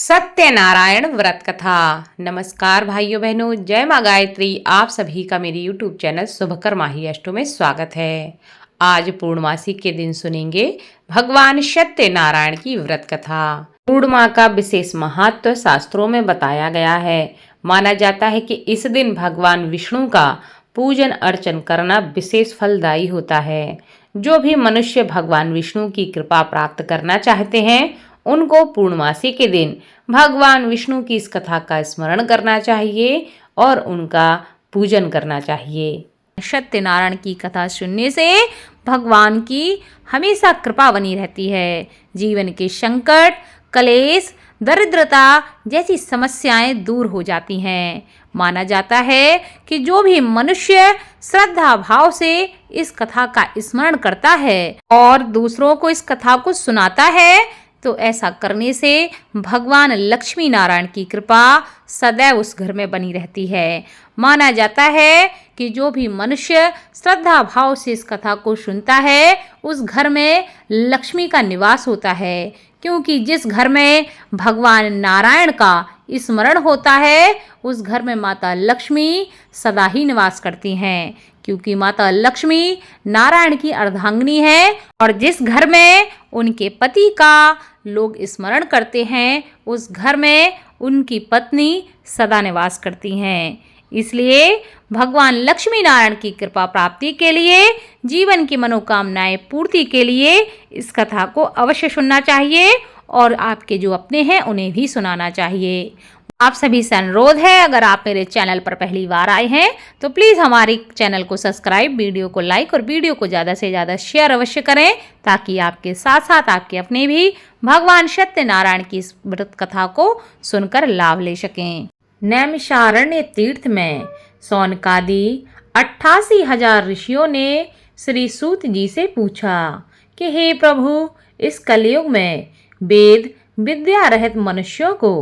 सत्यनारायण व्रत कथा। नमस्कार भाइयों बहनों, जय माँ गायत्री। आप सभी का मेरे YouTube चैनल शुभकर माही अष्टो में स्वागत है। आज पूर्णमासी के दिन सुनेंगे भगवान सत्यनारायण की व्रत कथा। पूर्णिमा का विशेष महत्व शास्त्रों में बताया गया है। माना जाता है कि इस दिन भगवान विष्णु का पूजन अर्चन करना विशेष फलदायी होता है। जो भी मनुष्य भगवान विष्णु की कृपा प्राप्त करना चाहते हैं उनको पूर्णमासी के दिन भगवान विष्णु की इस कथा का स्मरण करना चाहिए और उनका पूजन करना चाहिए। सत्यनारायण की कथा सुनने से भगवान की हमेशा कृपा बनी रहती है। जीवन के संकट, कलेश, दरिद्रता जैसी समस्याएं दूर हो जाती हैं। माना जाता है कि जो भी मनुष्य श्रद्धा भाव से इस कथा का स्मरण करता है और दूसरों को इस कथा को सुनाता है तो ऐसा करने से भगवान लक्ष्मी नारायण की कृपा सदैव उस घर में बनी रहती है। माना जाता है कि जो भी मनुष्य श्रद्धा भाव से इस कथा को सुनता है उस घर में लक्ष्मी का निवास होता है, क्योंकि जिस घर में भगवान नारायण का स्मरण होता है उस घर में माता लक्ष्मी सदा ही निवास करती हैं, क्योंकि माता लक्ष्मी नारायण की अर्धांगिनी है। और जिस घर में उनके पति का लोग स्मरण करते हैं उस घर में उनकी पत्नी सदा निवास करती हैं। इसलिए भगवान लक्ष्मी नारायण की कृपा प्राप्ति के लिए, जीवन की मनोकामनाएं पूर्ति के लिए इस कथा को अवश्य सुनना चाहिए और आपके जो अपने हैं उन्हें भी सुनाना चाहिए। आप सभी से अनुरोध है, अगर आप मेरे चैनल पर पहली बार आए हैं तो प्लीज़ हमारे चैनल को सब्सक्राइब, वीडियो को लाइक और वीडियो को ज़्यादा से ज़्यादा शेयर अवश्य करें, ताकि आपके साथ साथ आपके अपने भी भगवान सत्यनारायण की इस व्रत कथा को सुनकर लाभ ले सकें। नैमिषारण्य तीर्थ में सौनकादि 88,000 ऋषियों ने श्री सूत जी से पूछा कि हे प्रभु, इस कलयुग में वेद विद्या रहित मनुष्यों को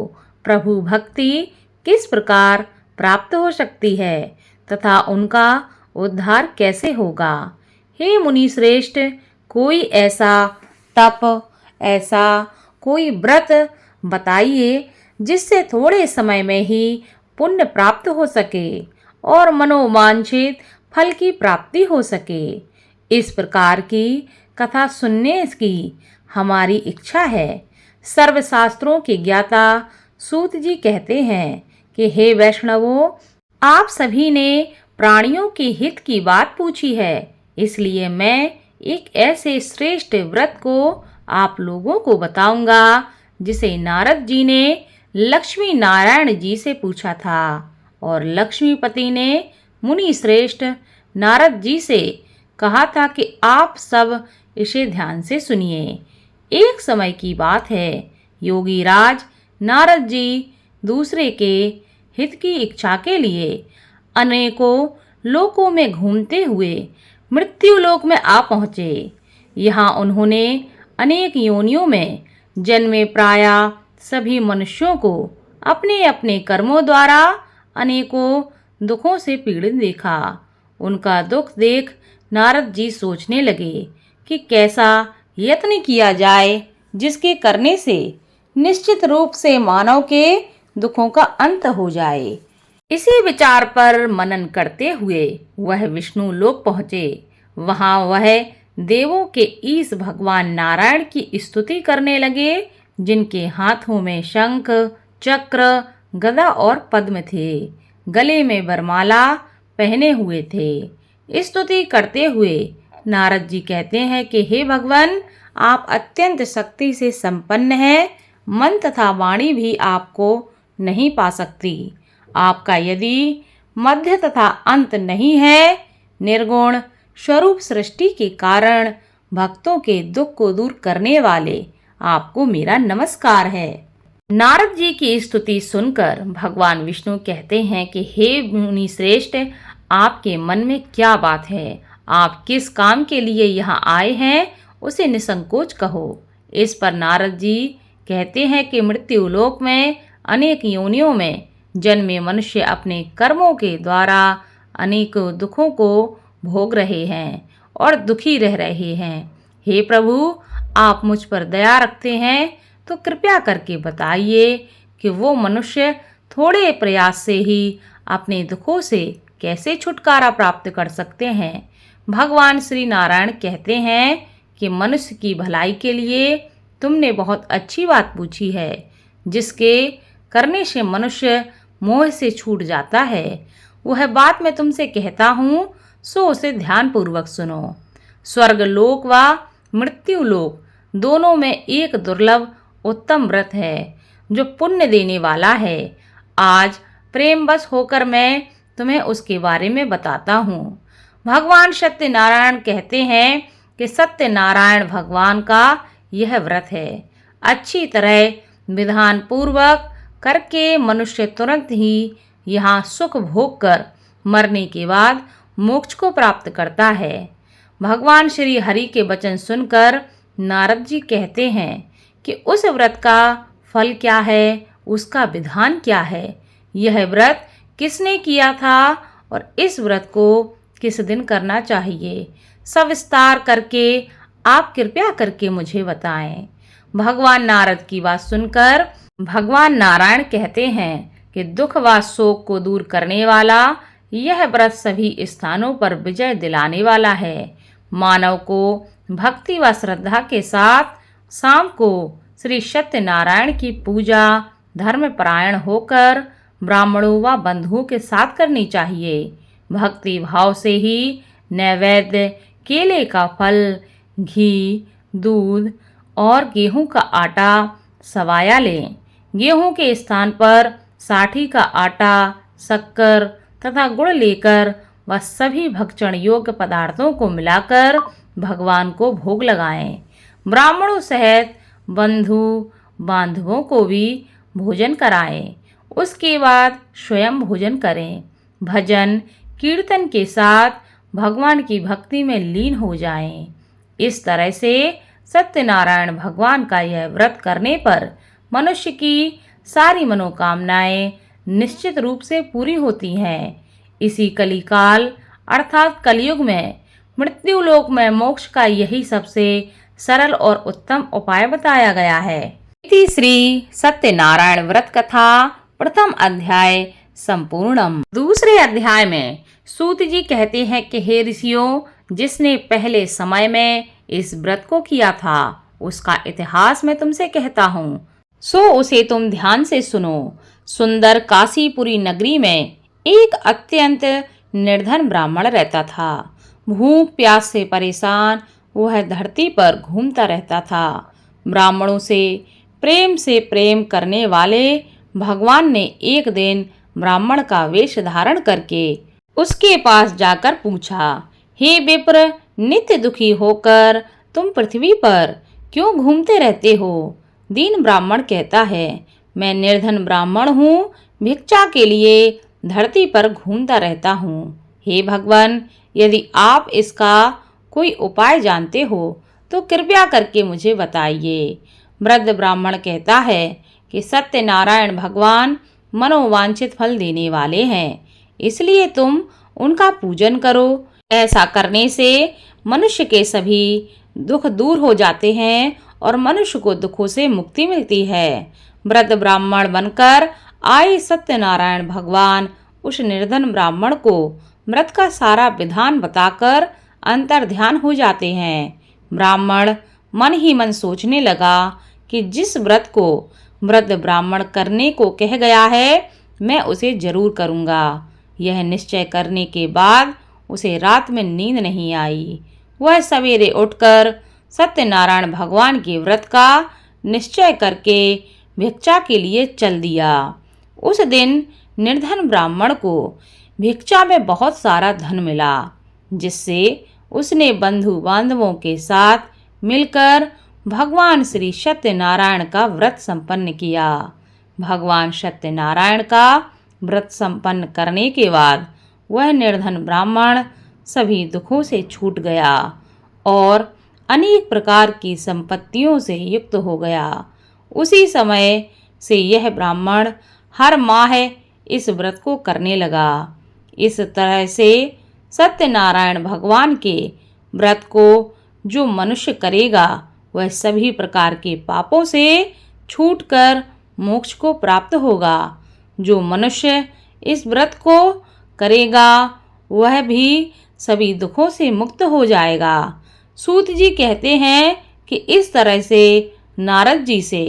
प्रभु भक्ति किस प्रकार प्राप्त हो सकती है तथा उनका उद्धार कैसे होगा। हे मुनि श्रेष्ठ, कोई ऐसा तप, ऐसा कोई व्रत बताइए जिससे थोड़े समय में ही पुण्य प्राप्त हो सके और मनोवांछित फल की प्राप्ति हो सके। इस प्रकार की कथा सुनने की हमारी इच्छा है। सर्वशास्त्रों के ज्ञाता सूत जी कहते हैं कि हे वैष्णवों, आप सभी ने प्राणियों के हित की बात पूछी है, इसलिए मैं एक ऐसे श्रेष्ठ व्रत को आप लोगों को बताऊंगा जिसे नारद जी ने लक्ष्मी नारायण जी से पूछा था और लक्ष्मीपति ने मुनि श्रेष्ठ नारद जी से कहा था कि आप सब इसे ध्यान से सुनिए। एक समय की बात है, योगी राज नारद जी दूसरे के हित की इच्छा के लिए अनेकों लोकों में घूमते हुए मृत्यु लोक में आ पहुँचे। यहाँ उन्होंने अनेक योनियों में जन्मे प्रायः सभी मनुष्यों को अपने अपने कर्मों द्वारा अनेकों दुखों से पीड़ित देखा। उनका दुख देख नारद जी सोचने लगे कि कैसा यत्न किया जाए जिसके करने से निश्चित रूप से मानव के दुखों का अंत हो जाए। इसी विचार पर मनन करते हुए वह विष्णु लोक पहुँचे। वहाँ वह देवों के ईश भगवान नारायण की स्तुति करने लगे, जिनके हाथों में शंख, चक्र, गदा और पद्म थे, गले में वरमाला पहने हुए थे। स्तुति करते हुए नारद जी कहते हैं कि हे भगवान, आप अत्यंत शक्ति से संपन्न हैं, मन तथा वाणी भी आपको नहीं पा सकती। आपका यदि मध्य तथा अंत नहीं है, निर्गुण स्वरूप सृष्टि के कारण भक्तों के दुख को दूर करने वाले आपको मेरा नमस्कार है। नारद जी की स्तुति सुनकर भगवान विष्णु कहते हैं कि हे मुनि श्रेष्ठ, आपके मन में क्या बात है, आप किस काम के लिए यहाँ आए हैं उसे निसंकोच कहो। इस पर नारद जी कहते हैं कि मृत्यु लोक में अनेक योनियों में जन्मे मनुष्य अपने कर्मों के द्वारा अनेक दुखों को भोग रहे हैं और दुखी रह रहे हैं। हे प्रभु, आप मुझ पर दया रखते हैं तो कृपया करके बताइए कि वो मनुष्य थोड़े प्रयास से ही अपने दुखों से कैसे छुटकारा प्राप्त कर सकते हैं। भगवान श्री नारायण कहते हैं कि मनुष्य की भलाई के लिए तुमने बहुत अच्छी बात पूछी है, जिसके करने से मनुष्य मोह से छूट जाता है। वह बात मैं तुमसे कहता हूँ, सो उसे ध्यानपूर्वक सुनो। स्वर्ग लोक व मृत्यु लोक दोनों में एक दुर्लभ उत्तम व्रत है जो पुण्य देने वाला है। आज प्रेमवश होकर मैं तुम्हें उसके बारे में बताता हूँ। भगवान सत्यनारायण कहते हैं कि सत्यनारायण भगवान का यह व्रत है। अच्छी तरह विधान पूर्वक करके मनुष्य तुरंत ही यहाँ सुख भोग कर मरने के बाद मोक्ष को प्राप्त करता है। भगवान श्री हरि के वचन सुनकर नारद जी कहते हैं कि उस व्रत का फल क्या है, उसका विधान क्या है, यह व्रत किसने किया था और इस व्रत को किस दिन करना चाहिए, सविस्तार करके आप कृपया करके मुझे बताएं। भगवान नारद की बात सुनकर भगवान नारायण कहते हैं कि दुख व शोक को दूर करने वाला यह व्रत सभी स्थानों पर विजय दिलाने वाला है। मानव को भक्ति व श्रद्धा के साथ शाम को श्री सत्यनारायण की पूजा धर्मपरायण होकर ब्राह्मणों व बंधुओं के साथ करनी चाहिए। भक्ति भाव से ही नैवेद्य, केले का फल, घी, दूध और गेहूं का आटा सवाया लें। गेहूं के स्थान पर साठी का आटा, शक्कर तथा गुड़ लेकर वह सभी भक्षण योग्य पदार्थों को मिलाकर भगवान को भोग लगाएं। ब्राह्मणों सहित बंधु बांधवों को भी भोजन कराएं। उसके बाद स्वयं भोजन करें। भजन कीर्तन के साथ भगवान की भक्ति में लीन हो जाएं। इस तरह से सत्यनारायण भगवान का यह व्रत करने पर मनुष्य की सारी मनोकामनाएं निश्चित रूप से पूरी होती हैं। इसी कलिकाल अर्थात कलयुग में मृत्यु लोक में मोक्ष का यही सबसे सरल और उत्तम उपाय बताया गया है। इति श्री सत्यनारायण व्रत कथा प्रथम अध्याय संपूर्णम। दूसरे अध्याय में सूत जी कहते हैं कि हे ऋषियों, जिसने पहले समय में इस व्रत को किया था उसका इतिहास मैं तुमसे कहता हूँ, सो उसे तुम ध्यान से सुनो। सुंदर काशीपुरी नगरी में एक अत्यंत निर्धन ब्राह्मण रहता था। भूख प्यास से परेशान वह धरती पर घूमता रहता था। ब्राह्मणों से प्रेम करने वाले भगवान ने एक दिन ब्राह्मण का वेश धारण करके उसके पास जाकर पूछा, हे विप्र, नित्य दुखी होकर तुम पृथ्वी पर क्यों घूमते रहते हो? दीन ब्राह्मण कहता है, मैं निर्धन ब्राह्मण हूँ, भिक्षा के लिए धरती पर घूमता रहता हूँ। हे भगवान, यदि आप इसका कोई उपाय जानते हो तो कृपया करके मुझे बताइए। वृद्ध ब्राह्मण कहता है कि सत्यनारायण भगवान मनोवांछित फल देने वाले हैं, इसलिए तुम उनका पूजन करो। ऐसा करने से मनुष्य के सभी दुख दूर हो जाते हैं और मनुष्य को दुखों से मुक्ति मिलती है। वृद्ध ब्राह्मण बनकर आए सत्यनारायण भगवान उस निर्धन ब्राह्मण को व्रत का सारा विधान बताकर अंतर ध्यान हो जाते हैं। ब्राह्मण मन ही मन सोचने लगा कि जिस व्रत को वृद्ध ब्राह्मण करने को कह गया है मैं उसे जरूर करूँगा। यह निश्चय करने के बाद उसे रात में नींद नहीं आई। वह सवेरे उठकर सत्यनारायण भगवान के व्रत का निश्चय करके भिक्षा के लिए चल दिया। उस दिन निर्धन ब्राह्मण को भिक्षा में बहुत सारा धन मिला, जिससे उसने बंधु बांधवों के साथ मिलकर भगवान श्री सत्यनारायण का व्रत संपन्न किया। भगवान सत्यनारायण का व्रत संपन्न करने के बाद वह निर्धन ब्राह्मण सभी दुखों से छूट गया और अनेक प्रकार की संपत्तियों से युक्त हो गया। उसी समय से यह ब्राह्मण हर माह इस व्रत को करने लगा। इस तरह से सत्यनारायण भगवान के व्रत को जो मनुष्य करेगा वह सभी प्रकार के पापों से छूटकर मोक्ष को प्राप्त होगा। जो मनुष्य इस व्रत को करेगा वह भी सभी दुखों से मुक्त हो जाएगा। सूत जी कहते हैं कि इस तरह से नारद जी से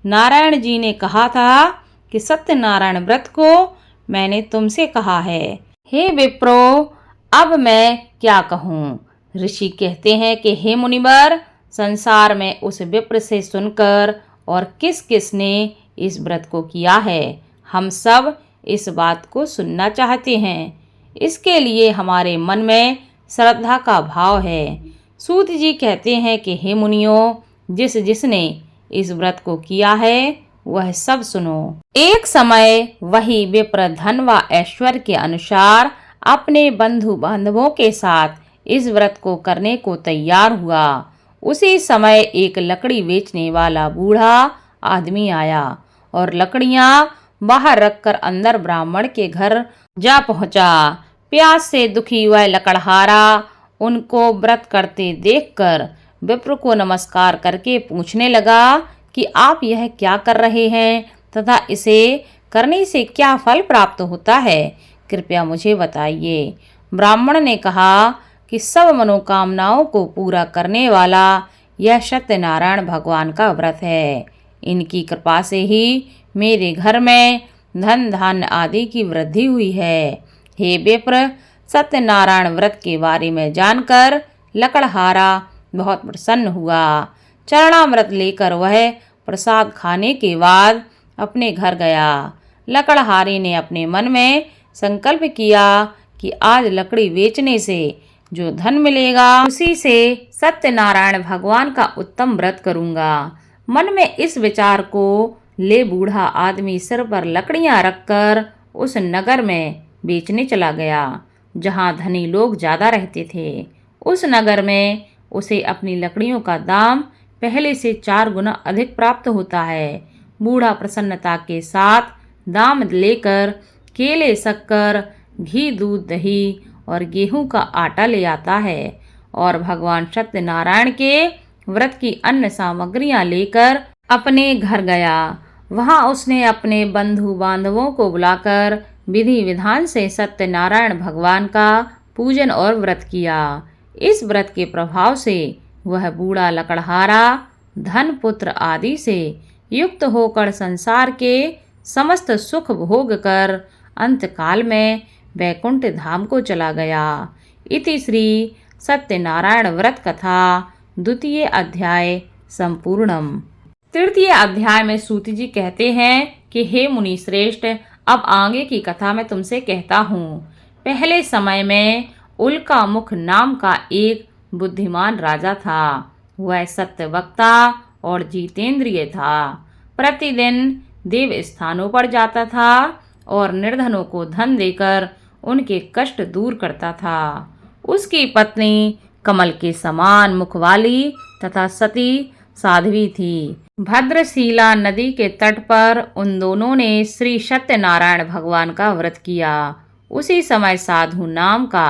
नारायण जी ने कहा था कि सत्यनारायण व्रत को मैंने तुमसे कहा है। हे विप्रो, अब मैं क्या कहूँ। ऋषि कहते हैं कि हे मुनिवर, संसार में उस विप्र से सुनकर और किस किस ने इस व्रत को किया है, हम सब इस बात को सुनना चाहते हैं। इसके लिए हमारे मन में श्रद्धा का भाव है। सूत जी कहते हैं कि हे मुनियों, जिसने इस व्रत को किया है वह सब सुनो। एक समय वही विप्र धन व ऐश्वर्य के अनुसार अपने बंधु बांधवों के साथ इस व्रत को करने को तैयार हुआ। उसी समय एक लकड़ी बेचने वाला बूढ़ा आदमी आया और लकड़ियां बाहर रखकर अंदर ब्राह्मण के घर जा पहुंचा। प्यास से दुखी वह लकड़हारा उनको व्रत करते देखकर विप्र को नमस्कार करके पूछने लगा कि आप यह क्या कर रहे हैं तथा इसे करने से क्या फल प्राप्त होता है, कृपया मुझे बताइए। ब्राह्मण ने कहा कि सब मनोकामनाओं को पूरा करने वाला यह सत्यनारायण भगवान का व्रत है। इनकी कृपा से ही मेरे घर में धन धान्य आदि की वृद्धि हुई है। हे विप्र, सत्यनारायण व्रत के बारे में जानकर लकड़हारा बहुत प्रसन्न हुआ। चरणामृत लेकर वह प्रसाद खाने के बाद अपने घर गया। लकड़हारे ने अपने मन में संकल्प किया कि आज लकड़ी बेचने से जो धन मिलेगा उसी से सत्यनारायण भगवान का उत्तम व्रत करूंगा। मन में इस विचार को ले बूढ़ा आदमी सिर पर लकड़ियां रखकर उस नगर में बेचने चला गया जहां धनी लोग ज्यादा रहते थे। उस नगर में उसे अपनी लकड़ियों का दाम पहले से 4 गुना अधिक प्राप्त होता है। बूढ़ा प्रसन्नता के साथ दाम लेकर केले, शक्कर, घी, दूध, दही और गेहूं का आटा ले आता है और भगवान सत्यनारायण के व्रत की अन्य सामग्रियां लेकर अपने घर गया। वहां उसने अपने बंधु बांधवों को बुलाकर विधि विधान से सत्यनारायण भगवान का पूजन और व्रत किया। इस व्रत के प्रभाव से वह बूढ़ा लकड़हारा धन, पुत्र आदि से युक्त होकर संसार के समस्त सुख भोग कर अंतकाल में वैकुंठ धाम को चला गया। इति श्री सत्यनारायण व्रत कथा द्वितीय अध्याय संपूर्णम। तृतीय अध्याय में सूत जी कहते हैं कि हे मुनि श्रेष्ठ, अब आगे की कथा मैं तुमसे कहता हूँ। पहले समय में उल्का मुख नाम का एक बुद्धिमान राजा था। वह सत्यवक्ता और जितेंद्रिय था। प्रतिदिन देव स्थानों पर जाता था और निर्धनों को धन देकर उनके कष्ट दूर करता था। उसकी पत्नी कमल के समान मुख वाली तथा सती साध्वी थी। भद्रशिला नदी के तट पर उन दोनों ने श्री सत्यनारायण भगवान का व्रत किया। उसी समय साधु नाम का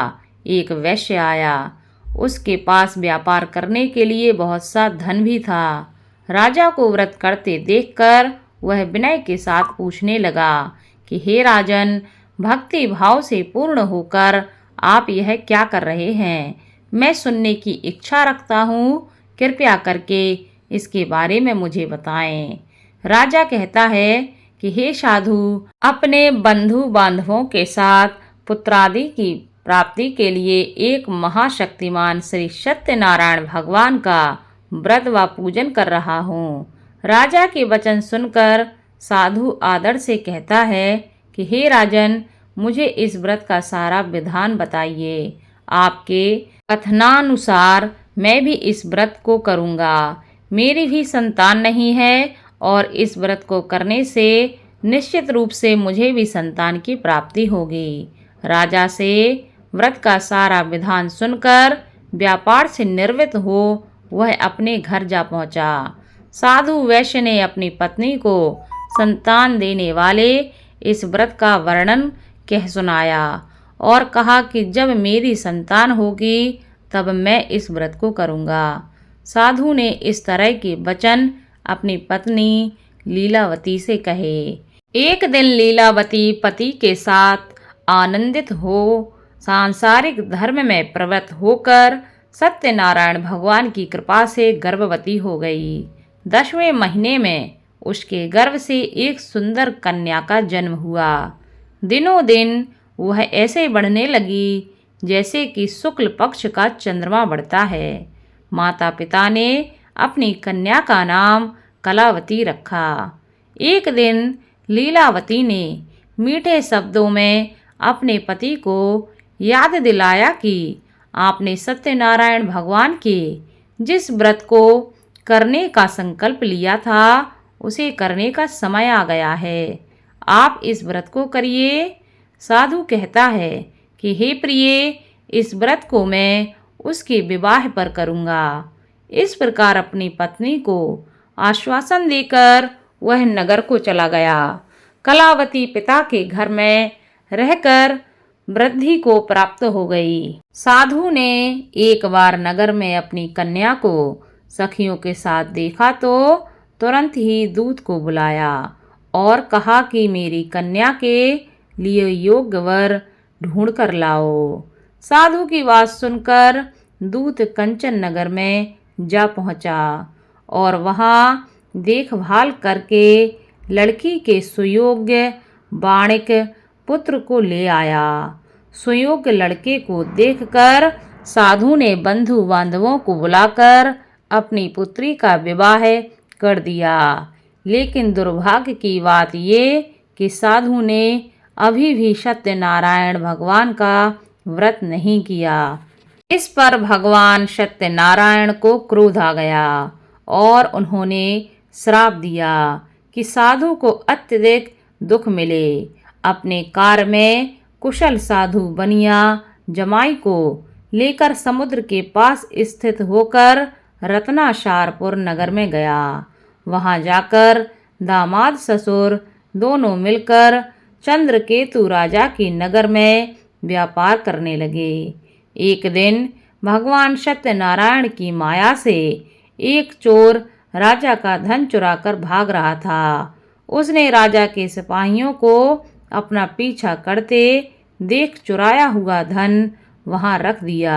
एक वैश्य आया। उसके पास व्यापार करने के लिए बहुत सा धन भी था। राजा को व्रत करते देखकर वह विनय के साथ पूछने लगा कि हे राजन, भक्ति भाव से पूर्ण होकर आप यह क्या कर रहे हैं? मैं सुनने की इच्छा रखता हूँ, कृपया करके इसके बारे में मुझे बताएं। राजा कहता है कि हे साधु, अपने बंधु बांधवों के साथ पुत्रादि की प्राप्ति के लिए एक महाशक्तिमान श्री सत्यनारायण भगवान का व्रत व पूजन कर रहा हूँ। राजा के वचन सुनकर साधु आदर से कहता है कि हे राजन, मुझे इस व्रत का सारा विधान बताइए। आपके कथनानुसार मैं भी इस व्रत को करूँगा। मेरी भी संतान नहीं है और इस व्रत को करने से निश्चित रूप से मुझे भी संतान की प्राप्ति होगी। राजा से व्रत का सारा विधान सुनकर व्यापार से निवृत्त हो वह अपने घर जा पहुंचा। साधु वैश्य ने अपनी पत्नी को संतान देने वाले इस व्रत का वर्णन कह सुनाया और कहा कि जब मेरी संतान होगी तब मैं इस व्रत को करूँगा। साधु ने इस तरह के वचन अपनी पत्नी लीलावती से कहे। एक दिन लीलावती पति के साथ आनंदित हो सांसारिक धर्म में प्रवृत्त होकर सत्यनारायण भगवान की कृपा से गर्भवती हो गई। 10वें महीने में उसके गर्भ से एक सुंदर कन्या का जन्म हुआ। दिनों दिन वह ऐसे बढ़ने लगी जैसे कि शुक्ल पक्ष का चंद्रमा बढ़ता है। माता पिता ने अपनी कन्या का नाम कलावती रखा। एक दिन लीलावती ने मीठे शब्दों में अपने पति को याद दिलाया कि आपने सत्यनारायण भगवान के जिस व्रत को करने का संकल्प लिया था उसे करने का समय आ गया है। आप इस व्रत को करिए। साधु कहता है कि हे प्रिय, इस व्रत को मैं उसके विवाह पर करूँगा। इस प्रकार अपनी पत्नी को आश्वासन देकर वह नगर को चला गया। कलावती पिता के घर में रहकर वृद्धि को प्राप्त हो गई। साधु ने एक बार नगर में अपनी कन्या को सखियों के साथ देखा तो तुरंत ही दूत को बुलाया और कहा कि मेरी कन्या के लिए योग्य वर ढूंढ कर लाओ। साधु की बात सुनकर दूत कंचन नगर में जा पहुंचा और वहां देखभाल करके लड़की के सुयोग्य बाणिक पुत्र को ले आया। सुयोग्य लड़के को देखकर साधु ने बंधु बांधवों को बुलाकर अपनी पुत्री का विवाह कर दिया। लेकिन दुर्भाग्य की बात ये कि साधु ने अभी भी सत्यनारायण भगवान का व्रत नहीं किया। इस पर भगवान सत्यनारायण को क्रोध आ गया और उन्होंने श्राप दिया कि साधु को अत्यधिक दुख मिले। अपने कार्य में कुशल साधु बनिया जमाई को लेकर समुद्र के पास स्थित होकर रत्नाशारपुर नगर में गया। वहां जाकर दामाद ससुर दोनों मिलकर चंद्रकेतु राजा के नगर में व्यापार करने लगे। एक दिन भगवान सत्यनारायण की माया से एक चोर राजा का धन चुराकर भाग रहा था। उसने राजा के सिपाहियों को अपना पीछा करते देख चुराया हुआ धन वहां रख दिया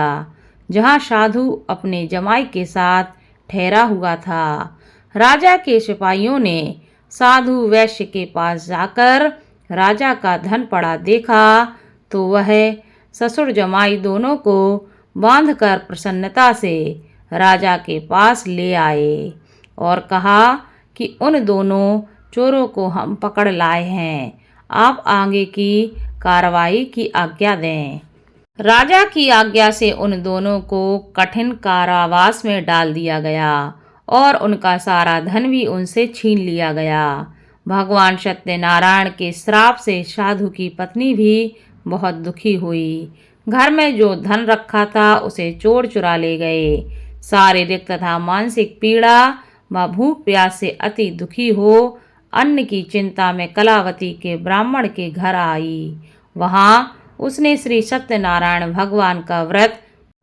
जहां साधु अपने जमाई के साथ ठहरा हुआ था। राजा के सिपाहियों ने साधु वैश्य के पास जाकर राजा का धन पड़ा देखा तो वह ससुर जमाई दोनों को बांधकर प्रसन्नता से राजा के पास ले आए और कहा कि उन दोनों चोरों को हम पकड़ लाए हैं, आप आगे की कार्रवाई की आज्ञा दें। राजा की आज्ञा से उन दोनों को कठिन कारावास में डाल दिया गया और उनका सारा धन भी उनसे छीन लिया गया। भगवान सत्यनारायण के श्राप से साधु की पत्नी भी बहुत दुखी हुई। घर में जो धन रखा था उसे चोर चुरा ले गए। शारीरिक तथा मानसिक पीड़ा व भूख प्यास से अति दुखी हो अन्न की चिंता में कलावती के ब्राह्मण के घर आई। वहां उसने श्री सत्यनारायण भगवान का व्रत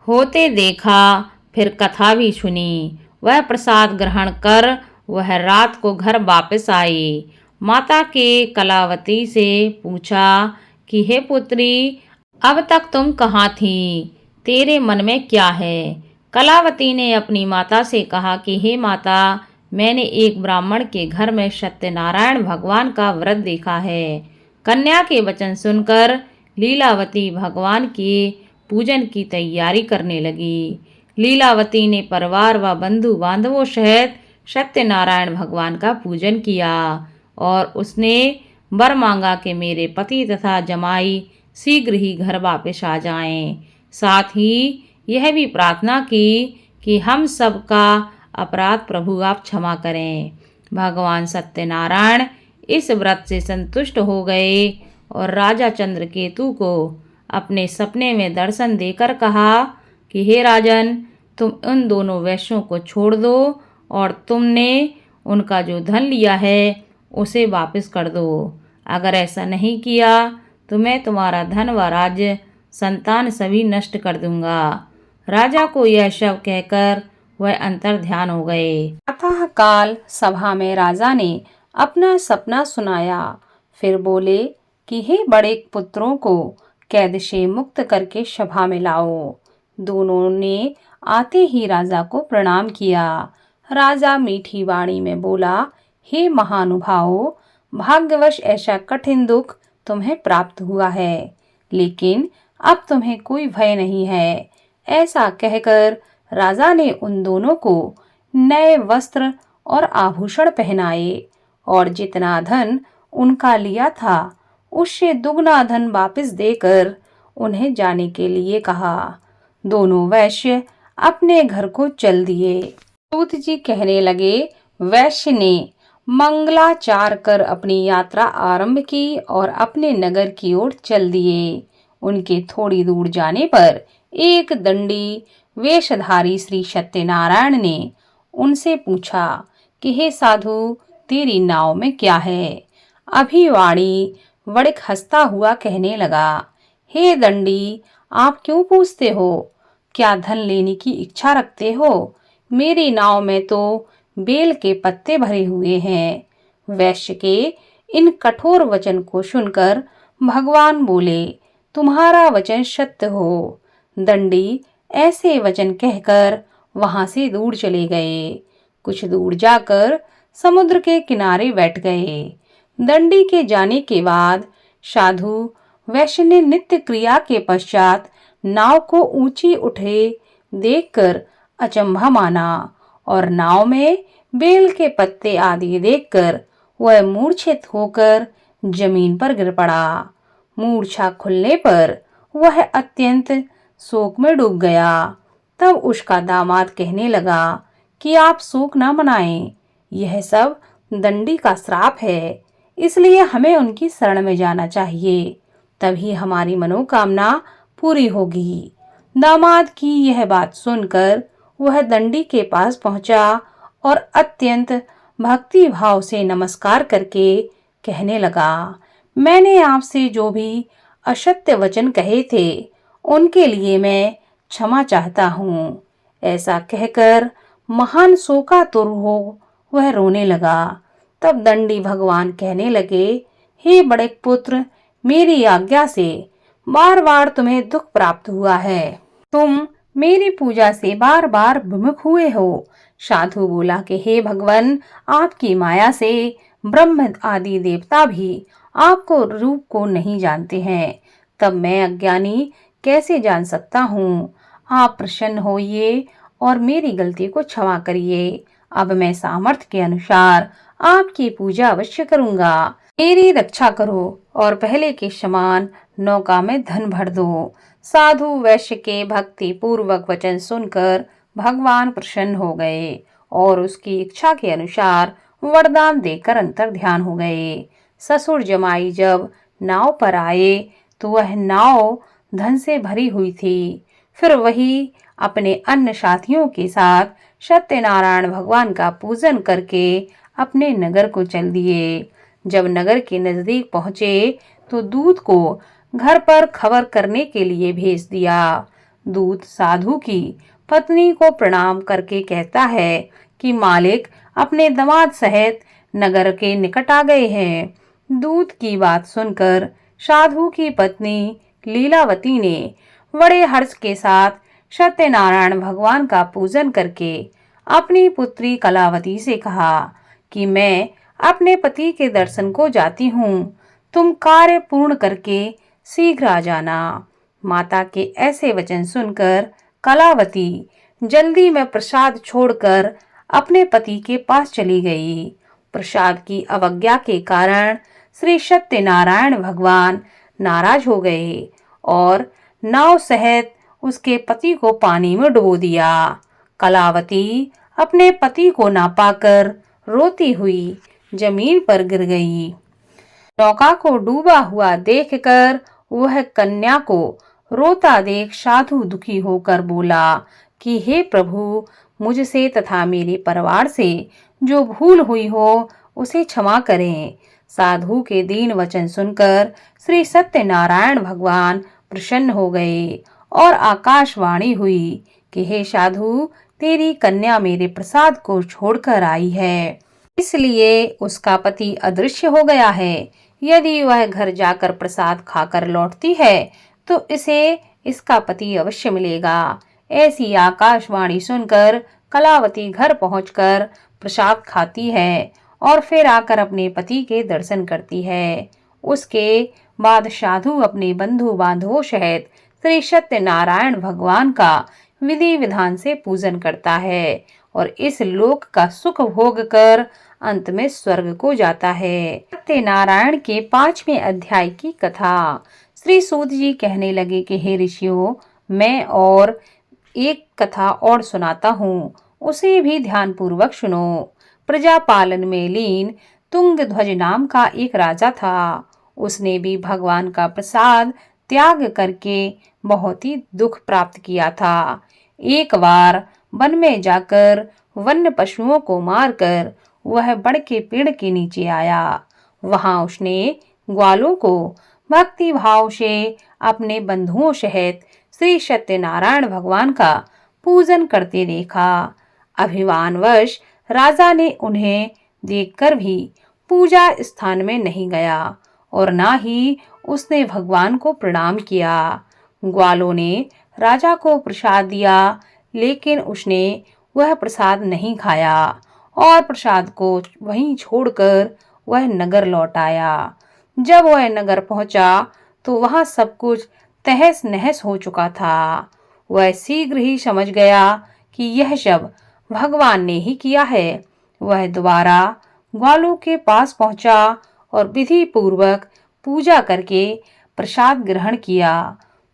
होते देखा, फिर कथा भी सुनी। वह प्रसाद ग्रहण कर वह रात को घर वापस आई। माता के कलावती से पूछा कि हे पुत्री, अब तक तुम कहाँ थी? तेरे मन में क्या है? कलावती ने अपनी माता से कहा कि हे माता, मैंने एक ब्राह्मण के घर में सत्यनारायण भगवान का व्रत देखा है। कन्या के वचन सुनकर लीलावती भगवान के पूजन की तैयारी करने लगी। लीलावती ने परिवार व बंधु बांधवों सहित सत्यनारायण भगवान का पूजन किया और उसने वर मांगा कि मेरे पति तथा जमाई शीघ्र ही घर वापस आ जाएं। साथ ही यह भी प्रार्थना की कि हम सबका अपराध प्रभु आप क्षमा करें। भगवान सत्यनारायण इस व्रत से संतुष्ट हो गए और राजा चंद्रकेतु को अपने सपने में दर्शन देकर कहा कि हे राजन, तुम उन दोनों वैश्यों को छोड़ दो और तुमने उनका जो धन लिया है उसे वापस कर दो। अगर ऐसा नहीं किया तो मैं तुम्हारा धन व राज्य संतान सभी नष्ट कर दूंगा। राजा को यह शब्द कहकर वह अंतर ध्यान हो गए। प्रातः काल सभा में राजा ने अपना सपना सुनाया। फिर बोले कि हे बड़े पुत्रों को कैद से मुक्त करके सभा में लाओ। दोनों ने आते ही राजा को प्रणाम किया। राजा मीठी वाणी में बोला, हे महानुभावों, भाग्यवश ऐसा कठिन दुख तुम्हें प्राप्त हुआ है, लेकिन अब तुम्हें कोई भय नहीं है। ऐसा कहकर राजा ने उन दोनों को नए वस्त्र और आभूषण पहनाए और जितना धन उनका लिया था उससे दुगना धन वापस देकर उन्हें जाने के लिए कहा। दोनों वैश्य अपने घर को चल दिए। सूत जी कहने लगे, वैश्य ने मंगलाचार कर अपनी यात्रा आरंभ की और अपने नगर की ओर चल दिए। उनके थोड़ी दूर जाने पर एक दंडी वेशधारी श्री सत्यनारायण ने उनसे पूछा कि हे साधु, तेरी नाव में क्या है? अभिवाणी वणिक हंसता हुआ कहने लगा, हे दंडी, आप क्यों पूछते हो? क्या धन लेने की इच्छा रखते हो? मेरी नाव में तो बेल के पत्ते भरे हुए हैं। वैश्य के इन कठोर वचन को सुनकर भगवान बोले, तुम्हारा वचन सत्य हो। दंडी ऐसे वचन कहकर वहां से दूर चले गए। कुछ दूर जाकर समुद्र के किनारे बैठ गए। दंडी के जाने के बाद साधु वैश्य ने नित्य क्रिया के पश्चात नाव को ऊंची उठे देखकर अचंभा माना और नाव में बेल के पत्ते आदि देखकर वह मूर्छित होकर जमीन पर गिर पड़ा। मूर्छा खुलने पर वह अत्यंत शोक में डूब गया। तब उसका दामाद कहने लगा कि आप शोक न मनाएं, यह सब दंडी का श्राप है, इसलिए हमें उनकी शरण में जाना चाहिए, तभी हमारी मनोकामना पूरी होगी। दामाद की यह बात सुनकर वह दंडी के पास पहुंचा और अत्यंत भक्ति भाव से नमस्कार करके कहने लगा, मैंने आपसे जो भी असत्य वचन कहे थे उनके लिए मैं क्षमा चाहता हूँ। ऐसा कहकर महान शोकातुर हो वह रोने लगा। तब दंडी भगवान कहने लगे, हे बड़े पुत्र, मेरी आज्ञा से बार बार तुम्हें दुख प्राप्त हुआ है। तुम मेरी पूजा से बार बार विमुख हुए हो। साधु बोला कि हे भगवान, आपकी माया से ब्रह्म आदि देवता भी आपको रूप को नहीं जानते हैं, तब मैं अज्ञानी कैसे जान सकता हूँ। आप प्रसन्न होइए और मेरी गलती को क्षमा करिए। अब मैं सामर्थ्य के अनुसार आपकी पूजा अवश्य करूंगा। मेरी रक्षा करो और पहले के समान नौका में धन भर दो। साधु वैश्य के भक्ति पूर्वक वचन सुनकर भगवान प्रसन्न हो गए और उसकी इच्छा के अनुसार वरदान देकर अंतर ध्यान हो गए। ससुर जमाई जब नाव पर आए तो वह नाव धन से भरी हुई थी। फिर वही अपने अन्य साथियों के साथ सत्यनारायण भगवान का पूजन करके अपने नगर को चल दिए। जब नगर के नजदीक पहुंचे तो दूत को घर पर खबर करने के लिए भेज दिया। दूत साधु की पत्नी को प्रणाम करके कहता है कि मालिक अपने दामाद सहित नगर के निकट आ गए हैं। दूत की बात सुनकर साधु की पत्नी लीलावती ने बड़े हर्ष के साथ सत्यनारायण भगवान का पूजन करके अपनी पुत्री कलावती से कहा कि मैं अपने पति के दर्शन को जाती हूँ, तुम कार्य पूर्ण करके शीघ्र आ जाना। माता के ऐसे वचन सुनकर कलावती जल्दी में प्रसाद छोड़कर अपने पति के पास चली गई। प्रसाद की अवज्ञा के कारण श्री सत्यनारायण भगवान नाराज हो गए और नाव सहित उसके पति को पानी में डुबो दिया। कलावती अपने पति को ना पाकर रोती हुई जमीन पर गिर गई। नौका को डूबा हुआ देखकर वह कन्या को रोता देख साधु दुखी होकर बोला कि हे प्रभु, मुझसे तथा मेरे परिवार से जो भूल हुई हो उसे क्षमा करें। साधु के दीन वचन सुनकर श्री सत्यनारायण भगवान प्रसन्न हो गए और आकाशवाणी हुई कि हे साधु, तेरी कन्या मेरे प्रसाद को छोड़कर आई है। इसलिए उसका पति अदृश्य हो गया है। यदि वह घर जाकर प्रसाद खाकर लौटती है तो इसे इसका पति अवश्य मिलेगा। ऐसी आकाशवाणी सुनकर कलावती घर पहुंचकर प्रसाद खाती है और फिर आकर अपने पति के दर्शन करती है। उसके बाद साधु अपने बंधु बांधवों सहित श्री सत्यनारायण भगवान का विधि विधान से पूजन करता है और इस लोक का सुख भोग कर अंत में स्वर्ग को जाता है। सत्यनारायण के 5वें अध्याय की कथा। श्री सूत जी कहने लगे कि हे ऋषियों, मैं और एक कथा और सुनाता हूँ, उसे भी ध्यान पूर्वक सुनो। प्रजा पालन में लीन तुंगध्वज नाम का एक राजा था। उसने भी भगवान का प्रसाद त्याग करके बहुत ही दुख प्राप्त किया था। एक बार वन में जाकर वन्य पशुओं को मारकर वह बड़ के पेड़ के नीचे आया। वहां उसने ग्वालों को भक्ति भाव से अपने बंधुओं सहित श्री सत्यनारायण भगवान का पूजन करते देखा। अभिमानवश राजा ने उन्हें देखकर भी पूजा स्थान में नहीं गया और ना ही उसने भगवान को प्रणाम किया। ग्वालों ने राजा को प्रसाद दिया, लेकिन उसने वह प्रसाद नहीं खाया और प्रसाद को वहीं छोड़कर वह नगर लौट आया। जब वह नगर पहुंचा तो वहां सब कुछ तहस नहस हो चुका था। वह शीघ्र ही समझ गया कि यह सब भगवान ने ही किया है। वह दोबारा ग्वालों के पास पहुंचा और विधि पूर्वक पूजा करके प्रसाद ग्रहण किया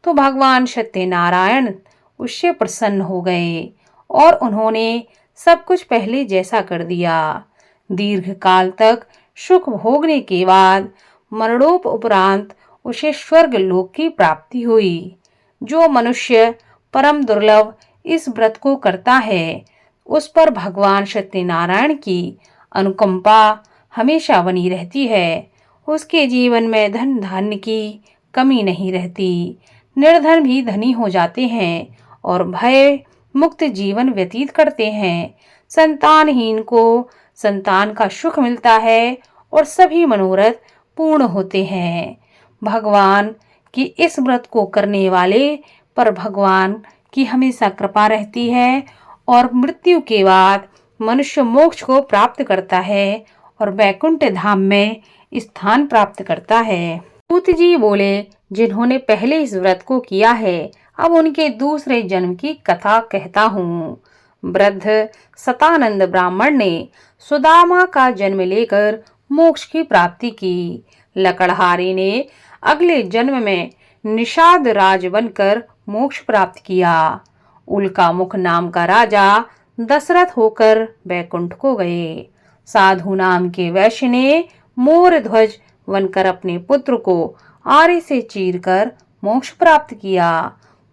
तो भगवान सत्यनारायण उससे प्रसन्न हो गए और उन्होंने सब कुछ पहले जैसा कर दिया। दीर्घ काल तक सुख भोगने के बाद मरणोपरांत उसे स्वर्ग लोक की प्राप्ति हुई। जो मनुष्य परम दुर्लभ इस व्रत को करता है उस पर भगवान सत्यनारायण की अनुकंपा हमेशा बनी रहती है। उसके जीवन में धन धान्य की कमी नहीं रहती। निर्धन भी धनी हो जाते हैं और भय मुक्त जीवन व्यतीत करते हैं। संतानहीन को संतान का सुख मिलता है और सभी मनोरथ पूर्ण होते हैं। भगवान की इस व्रत को करने वाले पर भगवान की हमेशा कृपा रहती है और मृत्यु के बाद मनुष्य मोक्ष को प्राप्त करता है और वैकुंठ धाम में स्थान प्राप्त करता है। सूत जी बोले, जिन्होंने पहले इस व्रत को किया है अब उनके दूसरे जन्म की कथा कहता हूँ। वृद्ध सतानंद ब्राह्मण ने सुदामा का जन्म लेकर मोक्ष की प्राप्ति की। लकड़हारी ने अगले जन्म में निषाद राज बनकर मोक्ष प्राप्त किया। उल्का मुख नाम का राजा दशरथ होकर वैकुंठ को गए। साधु नाम के वैश्य ने मोर ध्वज बनकर अपने पुत्र को आरे से चीरकर मोक्ष प्राप्त किया।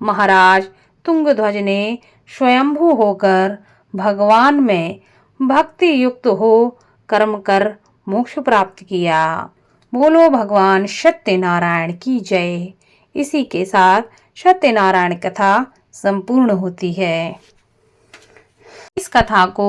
महाराज तुंगध्वज ने स्वयंभू होकर भगवान में भक्ति युक्त हो कर्म कर मोक्ष प्राप्त किया। बोलो भगवान सत्यनारायण की जय। इसी के साथ सत्यनारायण कथा संपूर्ण होती है। इस कथा को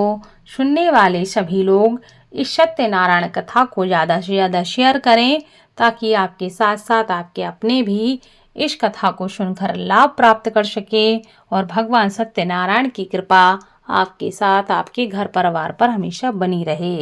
सुनने वाले सभी लोग इस सत्यनारायण कथा को ज़्यादा से ज़्यादा शेयर करें ताकि आपके साथ साथ आपके अपने भी इस कथा को सुनकर लाभ प्राप्त कर सके और भगवान सत्यनारायण की कृपा आपके साथ आपके घर परिवार पर हमेशा बनी रहे।